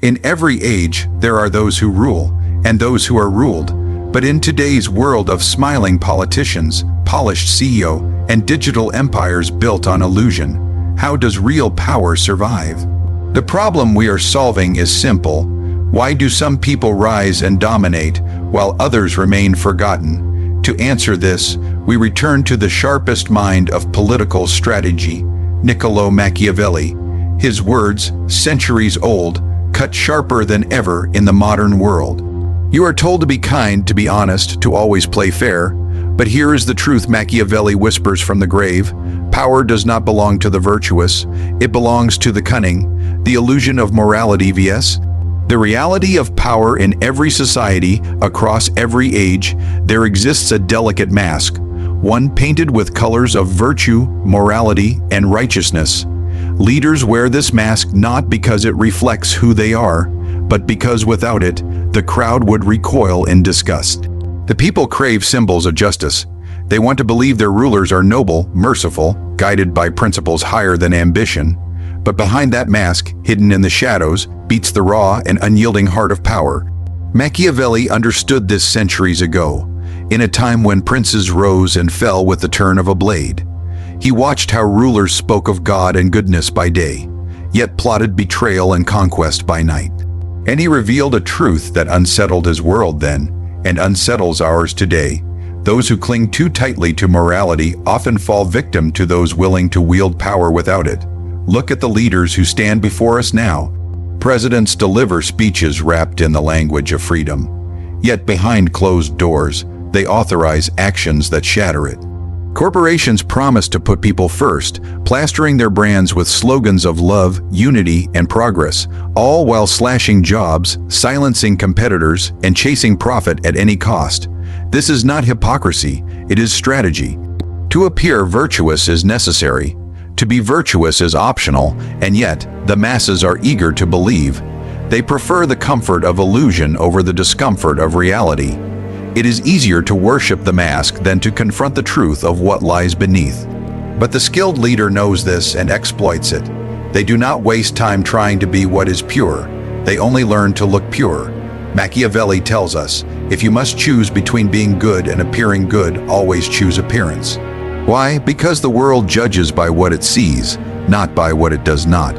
In every age, there are those who rule, and those who are ruled. But in today's world of smiling politicians, polished CEO, and digital empires built on illusion, how does real power survive? The problem we are solving is simple. Why do some people rise and dominate, while others remain forgotten? To answer this, we return to the sharpest mind of political strategy, Niccolò Machiavelli. His words, centuries old, cut sharper than ever in the modern world. You are told to be kind, to be honest, to always play fair. But here is the truth Machiavelli whispers from the grave. Power does not belong to the virtuous. It belongs to the cunning. The illusion of morality vs. the reality of power. In every society, across every age, there exists a delicate mask, one painted with colors of virtue, morality, and righteousness. Leaders wear this mask not because it reflects who they are, but because without it, the crowd would recoil in disgust. The people crave symbols of justice. They want to believe their rulers are noble, merciful, guided by principles higher than ambition. But behind that mask, hidden in the shadows, beats the raw and unyielding heart of power. Machiavelli understood this centuries ago, in a time when princes rose and fell with the turn of a blade. He watched how rulers spoke of God and goodness by day, yet plotted betrayal and conquest by night. And he revealed a truth that unsettled his world then, and unsettles ours today. Those who cling too tightly to morality often fall victim to those willing to wield power without it. Look at the leaders who stand before us now. Presidents deliver speeches wrapped in the language of freedom. Yet behind closed doors, they authorize actions that shatter it. Corporations promise to put people first, plastering their brands with slogans of love, unity, and progress, all while slashing jobs, silencing competitors, and chasing profit at any cost. This is not hypocrisy, it is strategy. To appear virtuous is necessary. To be virtuous is optional, and yet, the masses are eager to believe. They prefer the comfort of illusion over the discomfort of reality. It is easier to worship the mask than to confront the truth of what lies beneath. But the skilled leader knows this and exploits it. They do not waste time trying to be what is pure. They only learn to look pure. Machiavelli tells us, if you must choose between being good and appearing good, always choose appearance. Why? Because the world judges by what it sees, not by what it does not.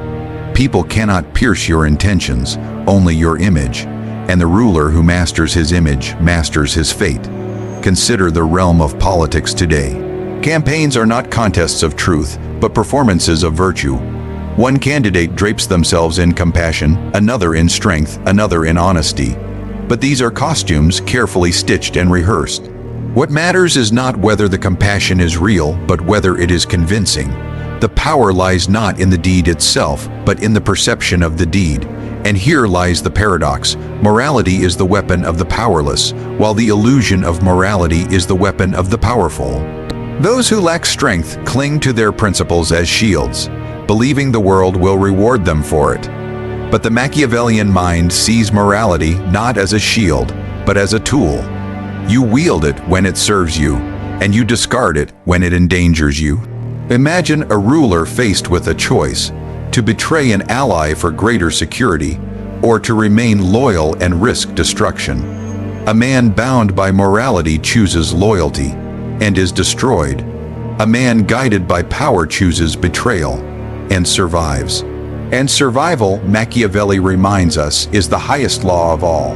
People cannot pierce your intentions, only your image. And the ruler who masters his image masters his fate. Consider the realm of politics today. Campaigns are not contests of truth, but performances of virtue. One candidate drapes themselves in compassion, another in strength, another in honesty. But these are costumes carefully stitched and rehearsed. What matters is not whether the compassion is real, but whether it is convincing. The power lies not in the deed itself, but in the perception of the deed. And here lies the paradox. Morality is the weapon of the powerless, while the illusion of morality is the weapon of the powerful. Those who lack strength cling to their principles as shields, believing the world will reward them for it. But the Machiavellian mind sees morality not as a shield, but as a tool. You wield it when it serves you, and you discard it when it endangers you. Imagine a ruler faced with a choice: to betray an ally for greater security, or to remain loyal and risk destruction. A man bound by morality chooses loyalty, and is destroyed. A man guided by power chooses betrayal, and survives. And survival, Machiavelli reminds us, is the highest law of all.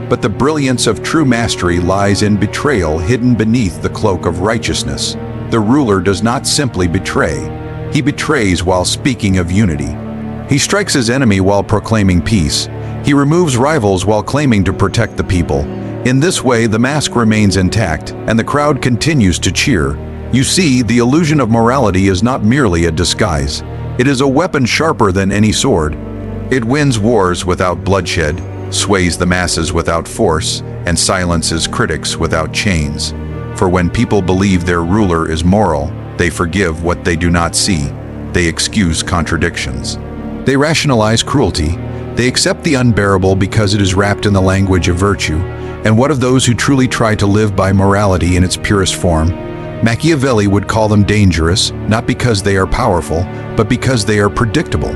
But the brilliance of true mastery lies in betrayal hidden beneath the cloak of righteousness. The ruler does not simply betray. He betrays while speaking of unity. He strikes his enemy while proclaiming peace. He removes rivals while claiming to protect the people. In this way, the mask remains intact, and the crowd continues to cheer. You see, the illusion of morality is not merely a disguise. It is a weapon sharper than any sword. It wins wars without bloodshed, sways the masses without force, and silences critics without chains. For when people believe their ruler is moral, they forgive what they do not see. They excuse contradictions. They rationalize cruelty. They accept the unbearable because it is wrapped in the language of virtue. And what of those who truly try to live by morality in its purest form? Machiavelli would call them dangerous, not because they are powerful, but because they are predictable.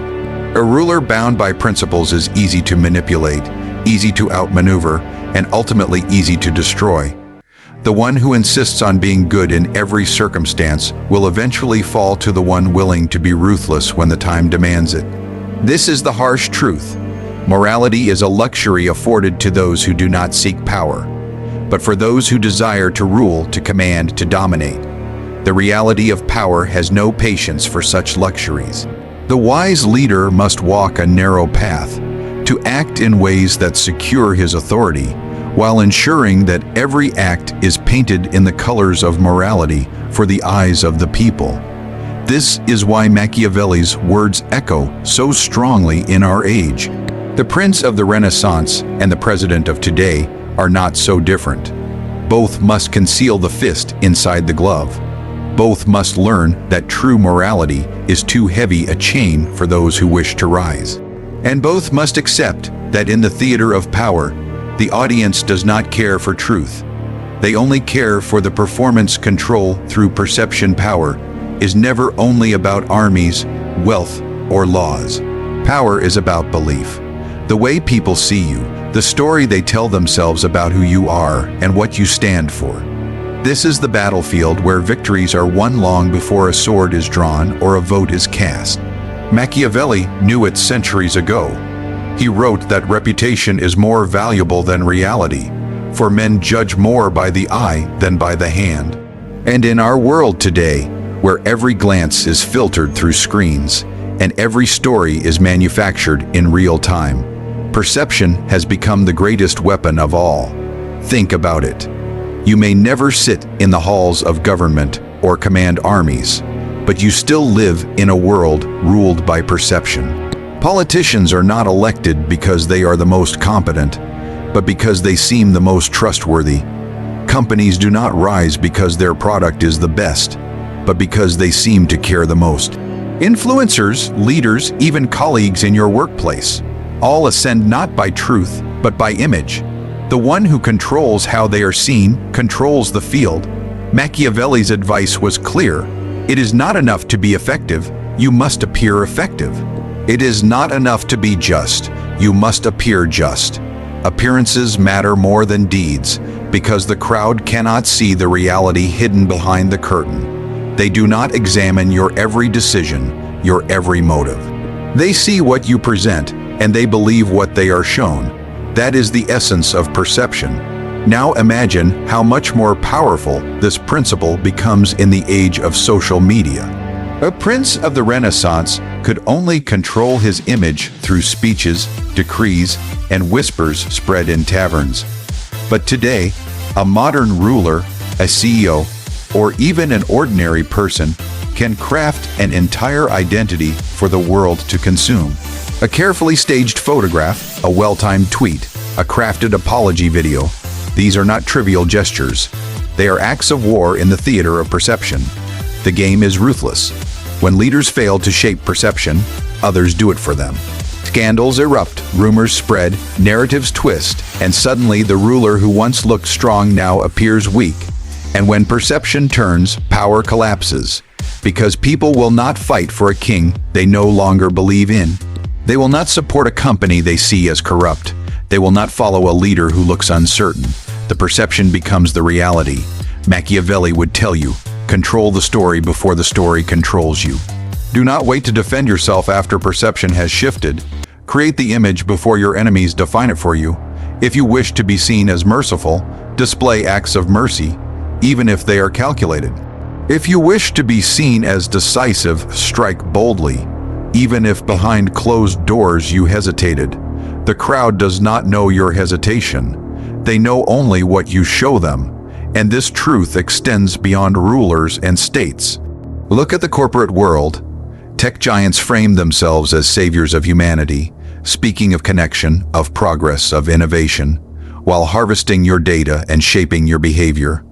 A ruler bound by principles is easy to manipulate, easy to outmaneuver, and ultimately easy to destroy. The one who insists on being good in every circumstance will eventually fall to the one willing to be ruthless when the time demands it. This is the harsh truth. Morality is a luxury afforded to those who do not seek power, but for those who desire to rule, to command, to dominate. The reality of power has no patience for such luxuries. The wise leader must walk a narrow path, to act in ways that secure his authority, while ensuring that every act is painted in the colors of morality for the eyes of the people. This is why Machiavelli's words echo so strongly in our age. The prince of the Renaissance and the president of today are not so different. Both must conceal the fist inside the glove. Both must learn that true morality is too heavy a chain for those who wish to rise. And both must accept that in the theater of power, the audience does not care for truth. They only care for the performance. Control through perception. Power is never only about armies, wealth, or laws. Power is about belief. The way people see you, the story they tell themselves about who you are and what you stand for. This is the battlefield where victories are won long before a sword is drawn or a vote is cast. Machiavelli knew it centuries ago. He wrote that reputation is more valuable than reality, for men judge more by the eye than by the hand. And in our world today, where every glance is filtered through screens and every story is manufactured in real time, perception has become the greatest weapon of all. Think about it. You may never sit in the halls of government or command armies, but you still live in a world ruled by perception. Politicians are not elected because they are the most competent, but because they seem the most trustworthy. Companies do not rise because their product is the best, but because they seem to care the most. Influencers, leaders, even colleagues in your workplace, all ascend not by truth, but by image. The one who controls how they are seen controls the field. Machiavelli's advice was clear. It is not enough to be effective, you must appear effective. It is not enough to be just, you must appear just. Appearances matter more than deeds, because the crowd cannot see the reality hidden behind the curtain. They do not examine your every decision, your every motive. They see what you present, and they believe what they are shown. That is the essence of perception. Now imagine how much more powerful this principle becomes in the age of social media. A prince of the Renaissance could only control his image through speeches, decrees, and whispers spread in taverns. But today, a modern ruler, a CEO, or even an ordinary person can craft an entire identity for the world to consume. A carefully staged photograph, a well-timed tweet, a crafted apology video. These are not trivial gestures. They are acts of war in the theater of perception. The game is ruthless. When leaders fail to shape perception, others do it for them. Scandals erupt, rumors spread, narratives twist, and suddenly the ruler who once looked strong now appears weak. And when perception turns, power collapses. Because people will not fight for a king they no longer believe in. They will not support a company they see as corrupt. They will not follow a leader who looks uncertain. The perception becomes the reality. Machiavelli would tell you, control the story before the story controls you. Do not wait to defend yourself after perception has shifted. Create the image before your enemies define it for you. If you wish to be seen as merciful, display acts of mercy, even if they are calculated. If you wish to be seen as decisive, strike boldly, even if behind closed doors you hesitated. The crowd does not know your hesitation. They know only what you show them, and this truth extends beyond rulers and states. Look at the corporate world. Tech giants frame themselves as saviors of humanity, speaking of connection, of progress, of innovation, while harvesting your data and shaping your behavior.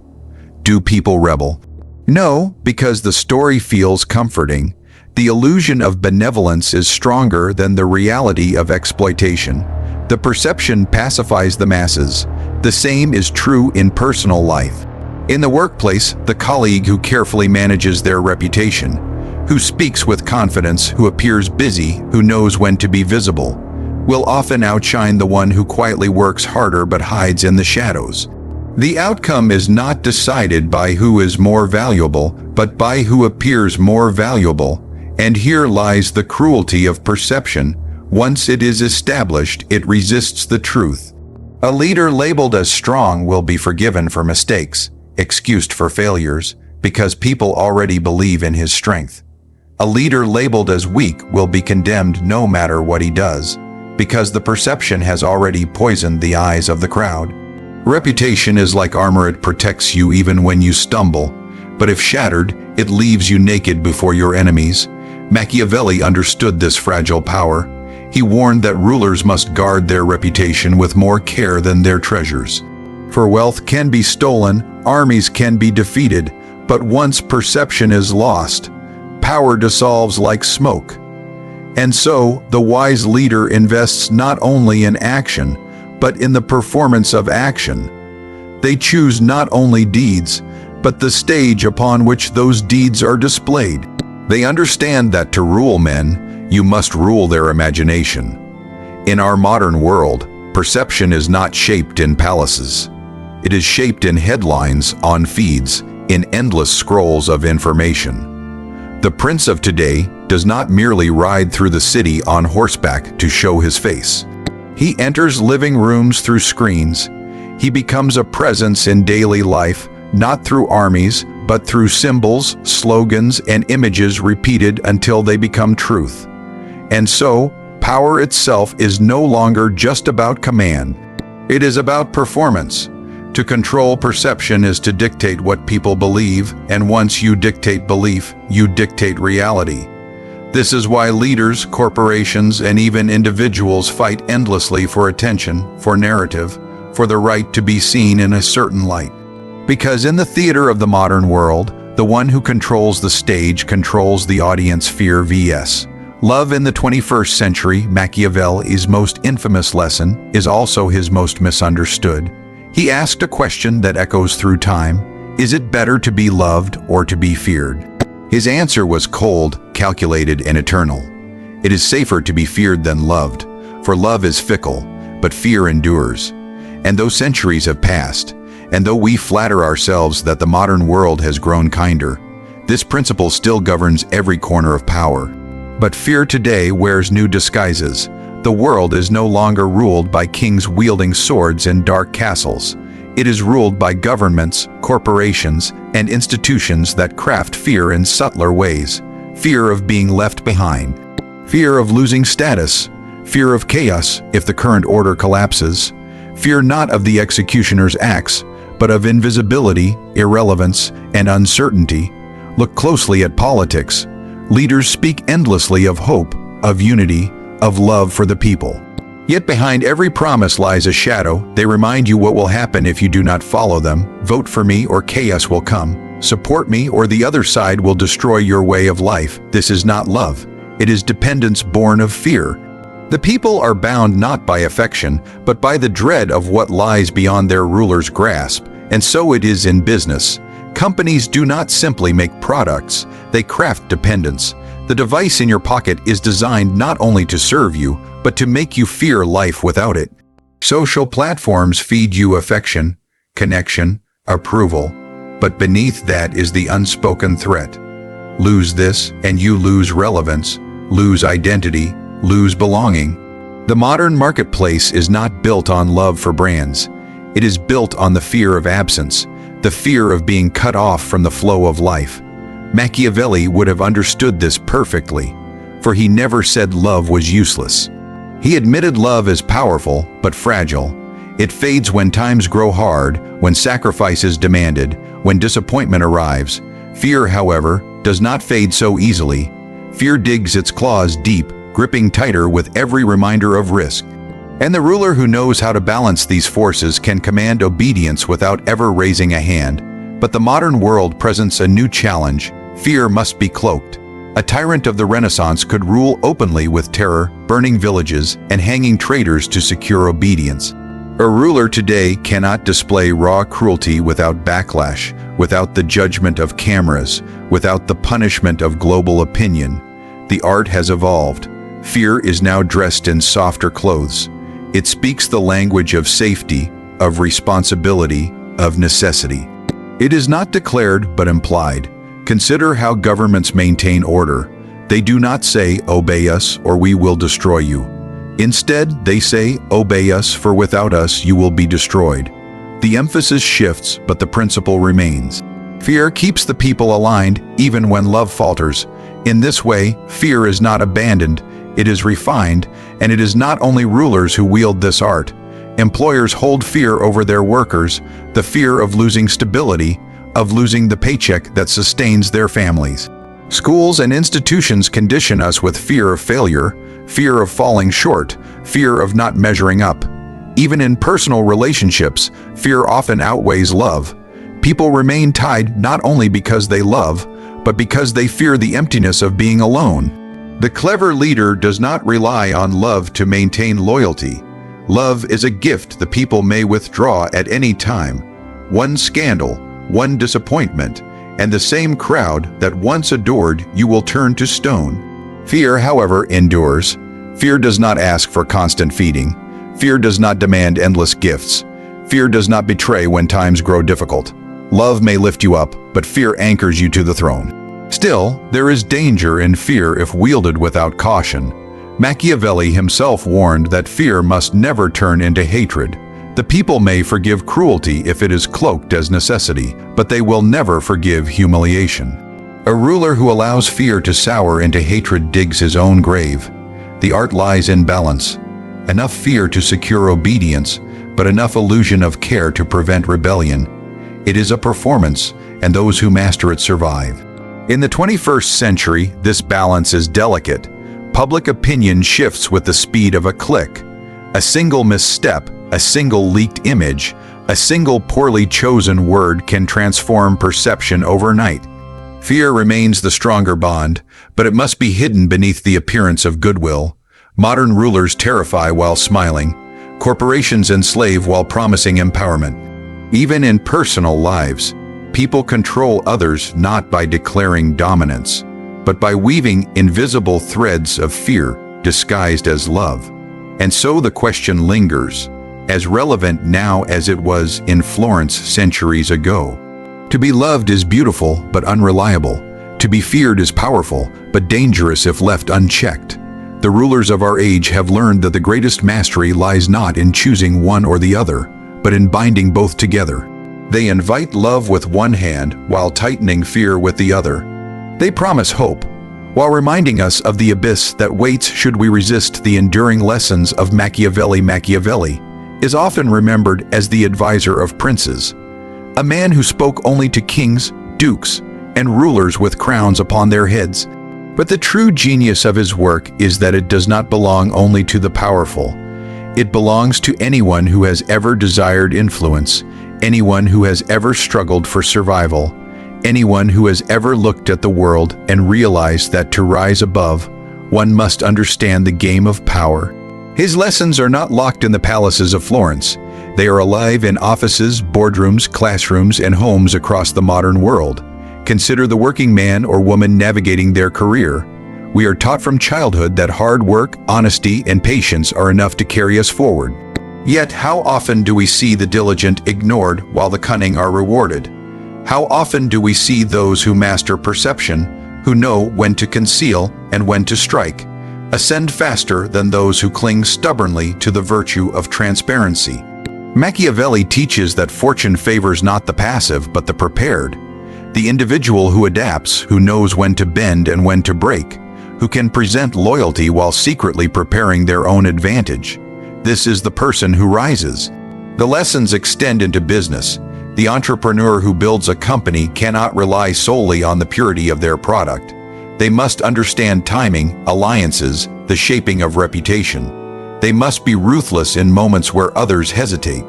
Do people rebel? No, because the story feels comforting. The illusion of benevolence is stronger than the reality of exploitation. The perception pacifies the masses. The same is true in personal life. In the workplace, the colleague who carefully manages their reputation, who speaks with confidence, who appears busy, who knows when to be visible, will often outshine the one who quietly works harder but hides in the shadows. The outcome is not decided by who is more valuable, but by who appears more valuable, and here lies the cruelty of perception. Once it is established, it resists the truth. A leader labeled as strong will be forgiven for mistakes, excused for failures, because people already believe in his strength. A leader labeled as weak will be condemned no matter what he does, because the perception has already poisoned the eyes of the crowd. Reputation is like armor, it protects you even when you stumble, but if shattered, it leaves you naked before your enemies. Machiavelli understood this fragile power. He warned that rulers must guard their reputation with more care than their treasures. For wealth can be stolen, armies can be defeated, but once perception is lost, power dissolves like smoke. And so, the wise leader invests not only in action, but in the performance of action. They choose not only deeds, but the stage upon which those deeds are displayed. They understand that to rule men, you must rule their imagination. In our modern world, perception is not shaped in palaces. It is shaped in headlines, on feeds, in endless scrolls of information. The prince of today does not merely ride through the city on horseback to show his face. He enters living rooms through screens. He becomes a presence in daily life, not through armies, but through symbols, slogans, and images repeated until they become truth. And so, power itself is no longer just about command. It is about performance. To control perception is to dictate what people believe, and once you dictate belief, you dictate reality. This is why leaders, corporations, and even individuals fight endlessly for attention, for narrative, for the right to be seen in a certain light. Because in the theater of the modern world, the one who controls the stage controls the audience. Fear vs. Love. In the 21st century, Machiavelli's most infamous lesson is also his most misunderstood. He asked a question that echoes through time: is it better to be loved or to be feared? His answer was cold, calculated, and eternal. It is safer to be feared than loved, for love is fickle, but fear endures. And though centuries have passed, and though we flatter ourselves that the modern world has grown kinder, this principle still governs every corner of power. But fear today wears new disguises. The world is no longer ruled by kings wielding swords in dark castles. It is ruled by governments, corporations, and institutions that craft fear in subtler ways. Fear of being left behind. Fear of losing status. Fear of chaos if the current order collapses. Fear not of the executioner's axe, but of invisibility, irrelevance, and uncertainty. Look closely at politics. Leaders speak endlessly of hope, of unity, of love for the people. Yet behind every promise lies a shadow. They remind you what will happen if you do not follow them. Vote for me or chaos will come. Support me or the other side will destroy your way of life. This is not love. It is dependence born of fear. The people are bound not by affection, but by the dread of what lies beyond their ruler's grasp. And so it is in business. Companies do not simply make products, they craft dependence. The device in your pocket is designed not only to serve you, but to make you fear life without it. Social platforms feed you affection, connection, approval, but beneath that is the unspoken threat. Lose this, and you lose relevance, lose identity, lose belonging. The modern marketplace is not built on love for brands. It is built on the fear of absence, the fear of being cut off from the flow of life. Machiavelli would have understood this perfectly, for he never said love was useless. He admitted love is powerful, but fragile. It fades when times grow hard, when sacrifice is demanded, when disappointment arrives. Fear, however, does not fade so easily. Fear digs its claws deep, gripping tighter with every reminder of risk. And the ruler who knows how to balance these forces can command obedience without ever raising a hand. But the modern world presents a new challenge. Fear must be cloaked. A tyrant of the Renaissance could rule openly with terror, burning villages, and hanging traitors to secure obedience. A ruler today cannot display raw cruelty without backlash, without the judgment of cameras, without the punishment of global opinion. The art has evolved. Fear is now dressed in softer clothes. It speaks the language of safety, of responsibility, of necessity. It is not declared but implied. Consider how governments maintain order. They do not say, "Obey us or we will destroy you." Instead, they say, "Obey us, for without us you will be destroyed." The emphasis shifts, but the principle remains. Fear keeps the people aligned even when love falters. In this way, fear is not abandoned, it is refined, and it is not only rulers who wield this art. Employers hold fear over their workers, the fear of losing stability, of losing the paycheck that sustains their families. Schools and institutions condition us with fear of failure, fear of falling short, fear of not measuring up. Even in personal relationships, fear often outweighs love. People remain tied not only because they love, but because they fear the emptiness of being alone. The clever leader does not rely on love to maintain loyalty. Love is a gift the people may withdraw at any time. One scandal, one disappointment, and the same crowd that once adored you will turn to stone. Fear, however, endures. Fear does not ask for constant feeding. Fear does not demand endless gifts. Fear does not betray when times grow difficult. Love may lift you up, but fear anchors you to the throne. Still, there is danger in fear if wielded without caution. Machiavelli himself warned that fear must never turn into hatred. The people may forgive cruelty if it is cloaked as necessity, but they will never forgive humiliation. A ruler who allows fear to sour into hatred digs his own grave. The art lies in balance. Enough fear to secure obedience, but enough illusion of care to prevent rebellion. It is a performance, and those who master it survive. In the 21st century, this balance is delicate. Public opinion shifts with the speed of a click. A single misstep, a single leaked image, a single poorly chosen word can transform perception overnight. Fear remains the stronger bond, but it must be hidden beneath the appearance of goodwill. Modern rulers terrify while smiling. Corporations enslave while promising empowerment. Even in personal lives, people control others not by declaring dominance, but by weaving invisible threads of fear disguised as love. And so the question lingers, as relevant now as it was in Florence centuries ago. To be loved is beautiful but unreliable. To be feared is powerful but dangerous if left unchecked. The rulers of our age have learned that the greatest mastery lies not in choosing one or the other, but in binding both together. They invite love with one hand while tightening fear with the other. They promise hope, while reminding us of the abyss that waits should we resist the enduring lessons of Machiavelli. Machiavelli is often remembered as the advisor of princes, a man who spoke only to kings, dukes, and rulers with crowns upon their heads. But the true genius of his work is that it does not belong only to the powerful. It belongs to anyone who has ever desired influence, anyone who has ever struggled for survival, anyone who has ever looked at the world and realized that to rise above, one must understand the game of power. His lessons are not locked in the palaces of Florence. They are alive in offices, boardrooms, classrooms, and homes across the modern world. Consider the working man or woman navigating their career. We are taught from childhood that hard work, honesty, and patience are enough to carry us forward. Yet, how often do we see the diligent ignored while the cunning are rewarded? How often do we see those who master perception, who know when to conceal and when to strike, ascend faster than those who cling stubbornly to the virtue of transparency? Machiavelli teaches that fortune favors not the passive but the prepared. The individual who adapts, who knows when to bend and when to break, who can present loyalty while secretly preparing their own advantage. This is the person who rises. The lessons extend into business. The entrepreneur who builds a company cannot rely solely on the purity of their product. They must understand timing, alliances, the shaping of reputation. They must be ruthless in moments where others hesitate.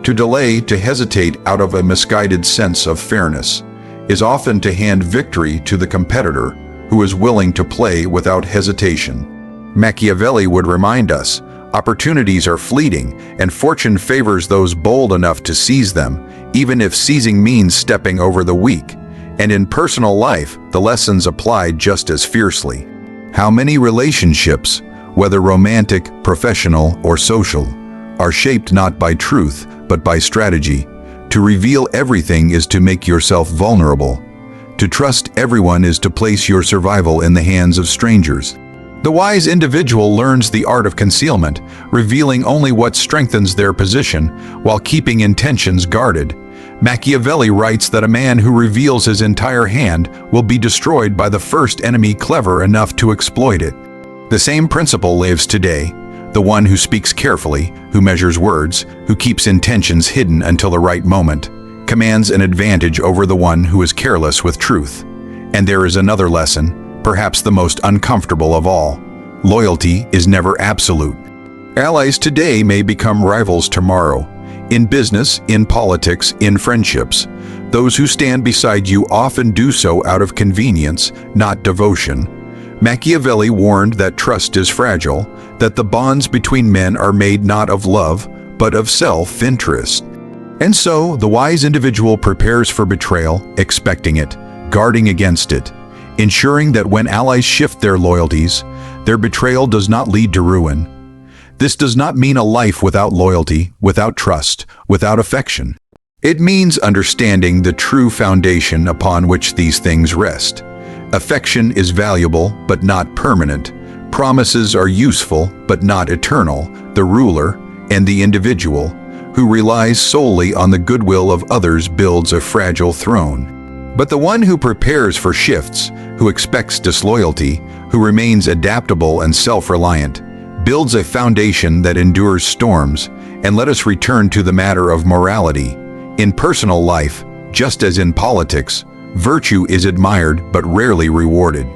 To delay, to hesitate out of a misguided sense of fairness, is often to hand victory to the competitor who is willing to play without hesitation. Machiavelli would remind us, Opportunities are fleeting, and fortune favors those bold enough to seize them, even if seizing means stepping over the weak. And in personal life, the lessons apply just as fiercely. How many relationships, whether romantic, professional, or social, are shaped not by truth, but by strategy? To reveal everything is to make yourself vulnerable. To trust everyone is to place your survival in the hands of strangers. The wise individual learns the art of concealment, revealing only what strengthens their position, while keeping intentions guarded. Machiavelli writes that a man who reveals his entire hand will be destroyed by the first enemy clever enough to exploit it. The same principle lives today. The one who speaks carefully, who measures words, who keeps intentions hidden until the right moment, commands an advantage over the one who is careless with truth. And there is another lesson, perhaps the most uncomfortable of all. Loyalty is never absolute. Allies today may become rivals tomorrow. In business, in politics, in friendships. Those who stand beside you often do so out of convenience, not devotion. Machiavelli warned that trust is fragile, that the bonds between men are made not of love, but of self-interest. And so, the wise individual prepares for betrayal, expecting it, guarding against it, ensuring that when allies shift their loyalties, their betrayal does not lead to ruin. This does not mean a life without loyalty, without trust, without affection. It means understanding the true foundation upon which these things rest. Affection is valuable, but not permanent. Promises are useful, but not eternal. The ruler and the individual, who relies solely on the goodwill of others, builds a fragile throne. But the one who prepares for shifts, who expects disloyalty, who remains adaptable and self-reliant, builds a foundation that endures storms. And let us return to the matter of morality. In personal life, just as in politics, virtue is admired but rarely rewarded.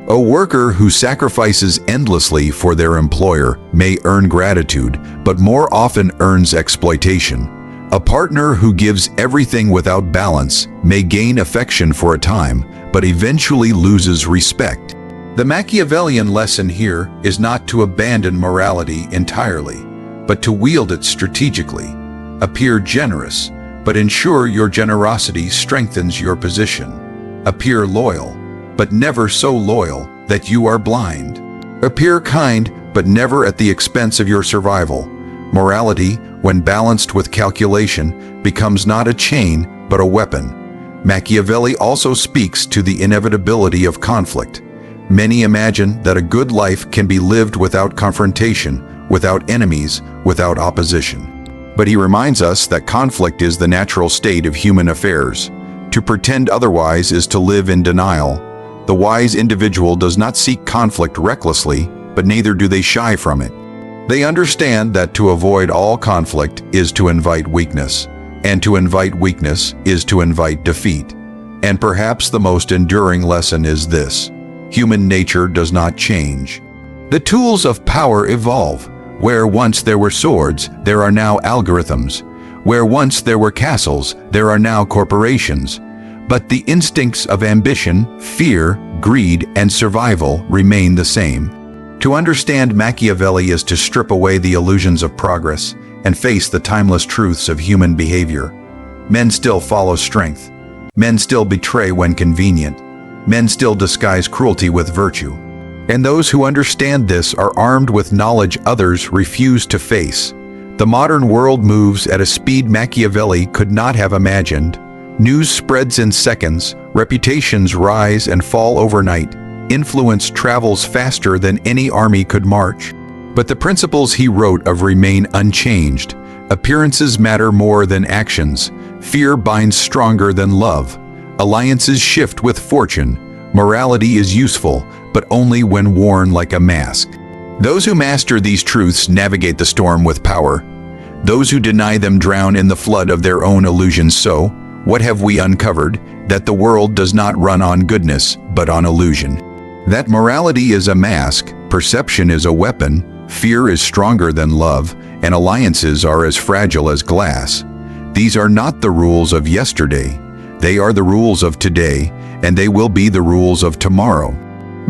A worker who sacrifices endlessly for their employer may earn gratitude, but more often earns exploitation. A partner who gives everything without balance may gain affection for a time, but eventually loses respect. The Machiavellian lesson here is not to abandon morality entirely, but to wield it strategically. Appear generous, but ensure your generosity strengthens your position. Appear loyal, but never so loyal that you are blind. Appear kind, but never at the expense of your survival. Morality, when balanced with calculation, becomes not a chain, but a weapon. Machiavelli also speaks to the inevitability of conflict. Many imagine that a good life can be lived without confrontation, without enemies, without opposition. But he reminds us that conflict is the natural state of human affairs. To pretend otherwise is to live in denial. The wise individual does not seek conflict recklessly, but neither do they shy from it. They understand that to avoid all conflict is to invite weakness, and to invite weakness is to invite defeat. And perhaps the most enduring lesson is this: human nature does not change. The tools of power evolve. Where once there were swords, there are now algorithms. Where once there were castles, there are now corporations. But the instincts of ambition, fear, greed, and survival remain the same. To understand Machiavelli is to strip away the illusions of progress and face the timeless truths of human behavior. Men still follow strength. Men still betray when convenient. Men still disguise cruelty with virtue. And those who understand this are armed with knowledge others refuse to face. The modern world moves at a speed Machiavelli could not have imagined. News spreads in seconds, reputations rise and fall overnight, influence travels faster than any army could march. But the principles he wrote of remain unchanged. Appearances matter more than actions. Fear binds stronger than love. Alliances shift with fortune. Morality is useful, but only when worn like a mask. Those who master these truths navigate the storm with power. Those who deny them drown in the flood of their own illusions. So, what have we uncovered? That the world does not run on goodness, but on illusion. That morality is a mask, perception is a weapon, fear is stronger than love, and alliances are as fragile as glass. These are not the rules of yesterday. They are the rules of today, and they will be the rules of tomorrow.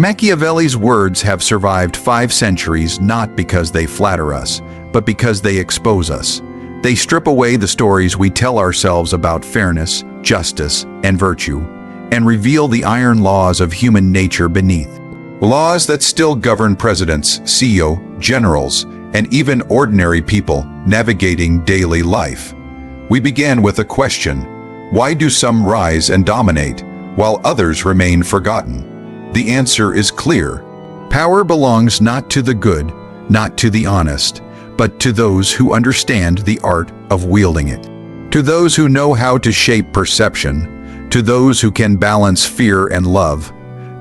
Machiavelli's words have survived 5 centuries not because they flatter us, but because they expose us. They strip away the stories we tell ourselves about fairness, justice, and virtue, and reveal the iron laws of human nature beneath. Laws that still govern presidents, CEOs, generals, and even ordinary people navigating daily life. We began with a question: why do some rise and dominate, while others remain forgotten? The answer is clear. Power belongs not to the good, not to the honest, but to those who understand the art of wielding it. To those who know how to shape perception, to those who can balance fear and love,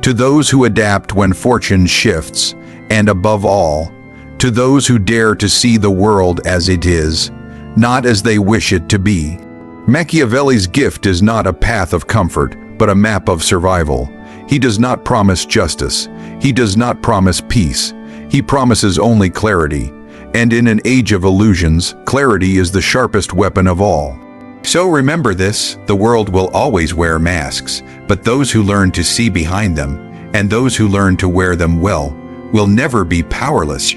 to those who adapt when fortune shifts, and above all, to those who dare to see the world as it is, not as they wish it to be. Machiavelli's gift is not a path of comfort, but a map of survival. He does not promise justice. He does not promise peace. He promises only clarity. And in an age of illusions, clarity is the sharpest weapon of all. So remember this: the world will always wear masks, but those who learn to see behind them, and those who learn to wear them well, will never be powerless.